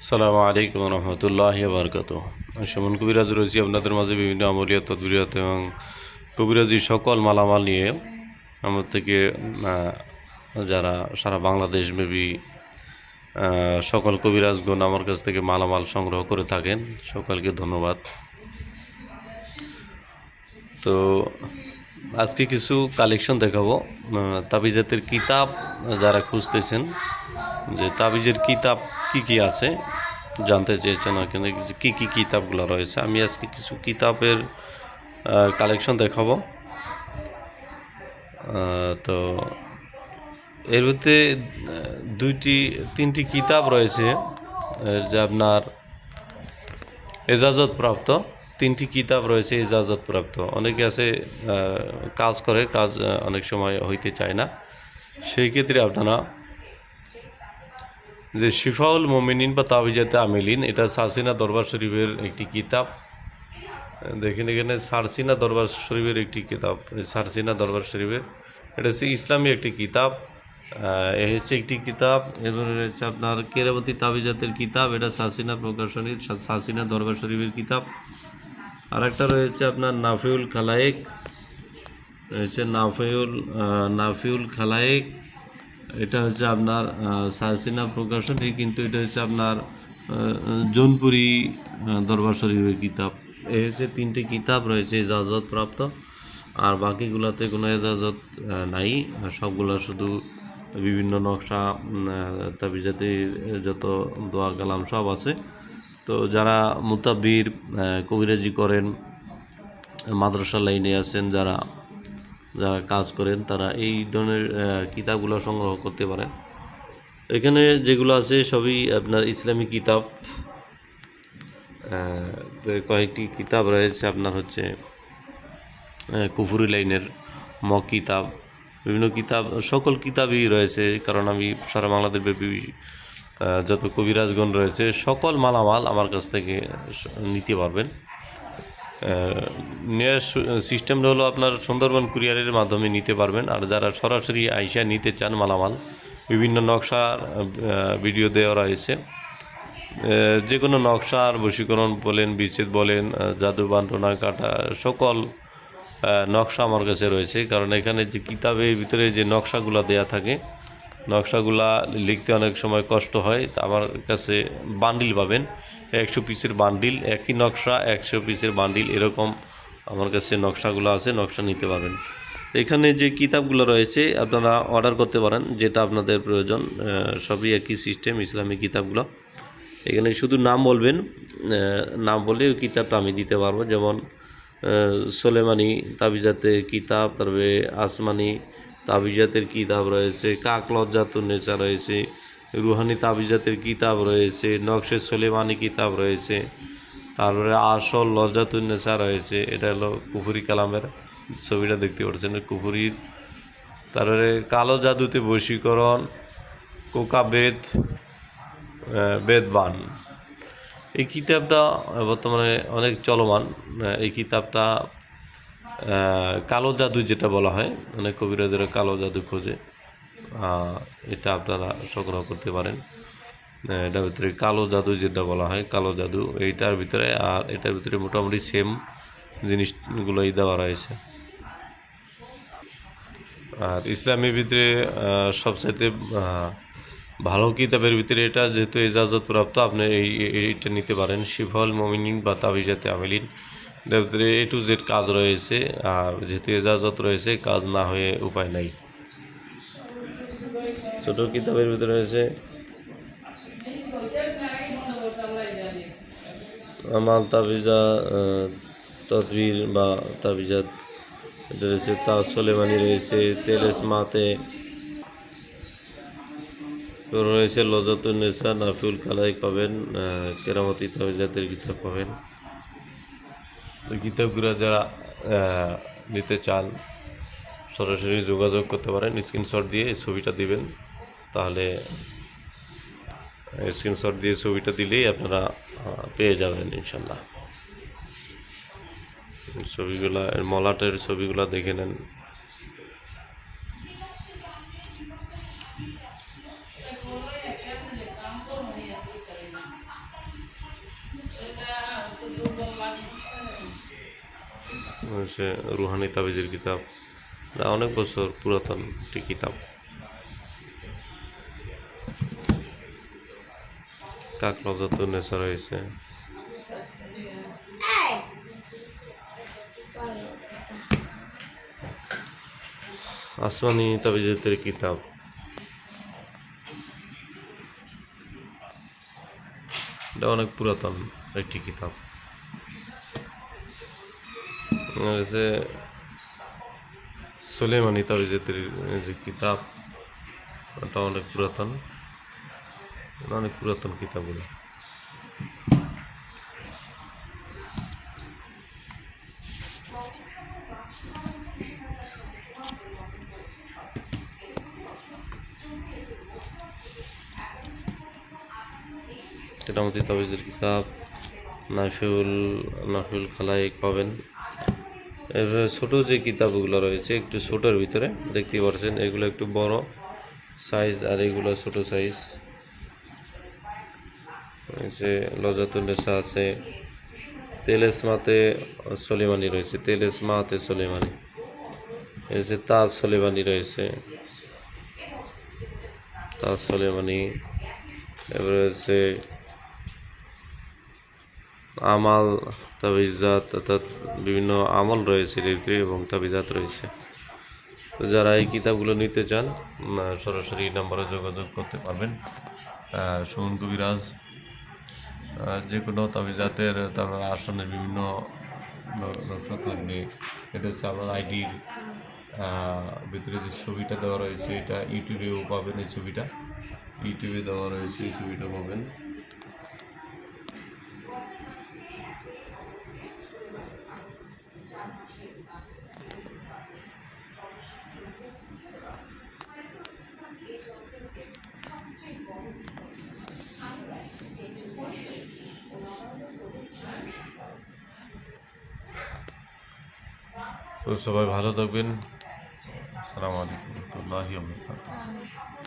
আসসালামু আলাইকুম রহমতুল্লাহি ওয়া বারাকাতুহু। সুমন কবিরাজ রয়েছি আপনাদের মাঝে বিভিন্ন আমলিয়াত তদবিরাত এবং কবিরাজি সকল মালামাল নিয়ে আমার থেকে যারা সারা বাংলাদেশ ব্যাপী সকল কবিরাজগণ আমার কাছ থেকে মালামাল সংগ্রহ করে থাকেন, সকলকে ধন্যবাদ। তো আজকে কিছু কালেকশন দেখাবো। তাবিজাতের কিতাব যারা খুঁজতেছেন যে তাবিজের কিতাব কি আছে জানতে চেয়েছেন, এখানে কী কী কিতাবগুলো রয়েছে, আমি আজকে কিছু কিতাবের কালেকশন দেখাবো। তো এর ভিতরে তিনটি কিতাব রয়েছে যে আপনার এজাজতপ্রাপ্ত। তিনটি কিতাব রয়েছে এজাজতপ্রাপ্ত। অনেকে আছে কাজ করে, কাজ অনেক সময় হইতে চায় না, সেই ক্ষেত্রে আপনারা যে শিফাউল মোমিনিন বা তাবিজাতে আমিলিন, এটা সারসিনা দরবার শরীফের একটি কিতাব। দেখেন এখানে সারসিনা দরবার শরীফের একটি কিতাব, সারসিনা দরবার শরীফের, এটা হচ্ছে ইসলামী একটি কিতাব। এ হচ্ছে একটি কিতাব। এবারে রয়েছে আপনার কেরামতি তাবিজাতের কিতাব, এটা সারসিনা প্রকাশনীর সারসিনা দরবার শরীফের কিতাব। আর একটা রয়েছে আপনার নাফিউল খালায়েক, রয়েছে নাফিউল খালায়েক, এটা হচ্ছে আপনার সারসিনা প্রকাশনী, কিন্তু এটা হচ্ছে আপনার জৌনপুরি দরবার শরীফের কিতাব। এই হচ্ছে তিনটি কিতাব রয়েছে এজাজত প্রাপ্ত, আর বাকিগুলোতে কোনো এজাজত নাই। সবগুলো শুধু বিভিন্ন নকশা, তাবিজাতে যত দোয়া কালাম সব আছে। তো যারা মুতাব্বির কবিরাজি করেন, মাদ্রাসা লাইনে আছেন, যারা কাজ করেন, তারা এই ধরনের কিতাবগুলো সংগ্রহ করতে পারেন। এখানে যেগুলো আছে সবই আপনার ইসলামী কিতাব। কয়েকটি কিতাব রয়েছে আপনার হচ্ছে কুফুরি লাইনের কিতাব, বিভিন্ন কিতাব, সকল কিতাবই রয়েছে। কারণ আমি সারা বাংলাদেশ ব্যাপী যত কবিরাজগণ রয়েছে সকল মালামাল আমার কাছ থেকে নিতে পারবেন। নেওয়ার সিস্টেমটা হলো আপনার সুন্দরবন কুরিয়ারের মাধ্যমে নিতে পারবেন। আর যারা সরাসরি আইসা নিতে চান মালামাল, বিভিন্ন নকশার ভিডিও দেওয়া রয়েছে। যে কোনো নকশার বশীকরণ বলেন, বিচ্ছেদ বলেন, জাদু বান্টনা কাটা, সকল নকশা আমার কাছে রয়েছে। কারণ এখানে যে কিতাবের ভিতরে যে নকশাগুলো দেয়া থাকে, নকশাগুলা লিখতে অনেক সময় কষ্ট হয়। তা আমার কাছে বান্ডিল পাবেন, 100 পিসের বান্ডিল, একই নকশা 100 পিসের বান্ডিল, এরকম আমার কাছে নকশাগুলো আছে, নকশা নিতে পারবেন। এখানে যে কিতাবগুলো রয়েছে আপনারা অর্ডার করতে পারেন, যেটা আপনাদের প্রয়োজন। সবই একই সিস্টেম, ইসলামিক কিতাবগুলো। এখানে শুধু নাম বলবেন, নাম বললে ওই কিতাবটা আমি দিতে পারবো। যেমন সোলেমানি তাবিজাতের কিতাব, তারপরে আসমানি তাবিজাতের কিতাব রয়েছে, কাক লজ্জাতুন নেচা রয়েছে, রুহানি তাবিজাতের কিতাব রয়েছে, নকশে সোলেমানি কিতাব রয়েছে, তারপরে আসল লজ্জাতুন নেচা রয়েছে। এটা হলো কুফুরি কালামের ছবিটা দেখতে পাচ্ছেন, কুফুরির। তারপরে কালো জাদুতে বশীকরণ, কোকাবেদ, বেদবান, এই কিতাবটা বর্তমানে অনেক চলমান। এই কিতাবটা কালো জাদু যেটা বলা হয়, অনেক কবিরাজেরা কালো জাদু খোঁজে, এটা আপনারা সংগ্রহ করতে পারেন। এটার ভিতরে কালো জাদু যেটা বলা হয়, কালো জাদু এইটার ভিতরে, আর এটার ভিতরে মোটামুটি সেম জিনিসগুলোই দেওয়া রয়েছে। আর ইসলামের ভিতরে সবচাইতে ভালো কিতাবের ভিতরে এটা, যেহেতু এজাজতপ্রাপ্ত, আপনি এইটা নিতে পারেন, শিফাউল মোমিনিন বা তাবিজাতে আমিলিন। এটার ভিতরে A to Z কাজ রয়েছে, আর যেহেতু এজাজত রয়েছে, কাজ না হয়ে উপায় নাই। ছোট কিতাবের ভিতরে রয়েছে আমাল তাবিজা, তদবির বা তাবিজাত, এটা রয়েছে তাজ সোলেমানি, রয়েছে তেলেস মাতে, রয়েছে লজাতুন নেসা, নাফিউল খালায়েক পাবেন, কেরামতি তাবিজাতের কিতাব পাবেন। ওই কিতাবগুলো যারা নিতে চান সরাসরি যোগাযোগ করতে পারেন। স্ক্রিনশট দিয়ে ছবিটা দিবেন, তাহলে স্ক্রিনশট দিয়ে ছবিটা দিলেই আপনারা পেয়ে যাবেন ইনশাল্লাহ। ছবিগুলা, মলাটের ছবিগুলা দেখে নেন। সে রুহানি তাবিজের কিতাব, এটা অনেক বছর পুরাতন একটি কিতাব। কাকরাজাতুন নেসা রয়েছে, আসমানি তাবিজের কিতাব, এটা অনেক পুরাতন একটি কিতাব। রয়েছে সুলেমানি তাবিজের যে কিতাব, এটা অনেক পুরাতন কিতাবগুলো। কেরামতি তাবিজের কিতাব, নাফিউল খালায়েক পাবেন। এর ছোটো যে কিতাবগুলো রয়েছে একটু ছোটোর ভিতরে দেখতে পাচ্ছেন, এগুলো একটু বড় সাইজ আর এগুলো ছোট সাইজ। যে লজাতুন নেসা আছে, তেলেসমাতে সলেমানি রয়েছে, তেলেসমাতে সলেমানি, এই যে তাজ সলেমানি রয়েছে, তাজ সলেমানি। এবারে রয়েছে আমাল তাবিজাত, অর্থাৎ বিভিন্ন আমল রয়েছে এবং তাবিজাত রয়েছে। তো যারা এই কিতাবগুলো নিতে চান সরাসরি নাম্বারে যোগাযোগ করতে পারবেন। সুমন কবিরাজ যে কোনো তাবিজাতের তারপর আসনের বিভিন্ন নকশা থাকবে। এটা হচ্ছে আমার আইডির ভিতরে যে ছবিটা দেওয়া রয়েছে, এটা ইউটিউবেও পাবেন। এই ছবিটা ইউটিউবে দেওয়া রয়েছে, এই ছবিটা পাবেন। তো সবাই ভালো থাকবেন। আসসালামু আলাইকুম ওয়া রাহমাতুল্লাহি ওয়া বারাকাতুহু।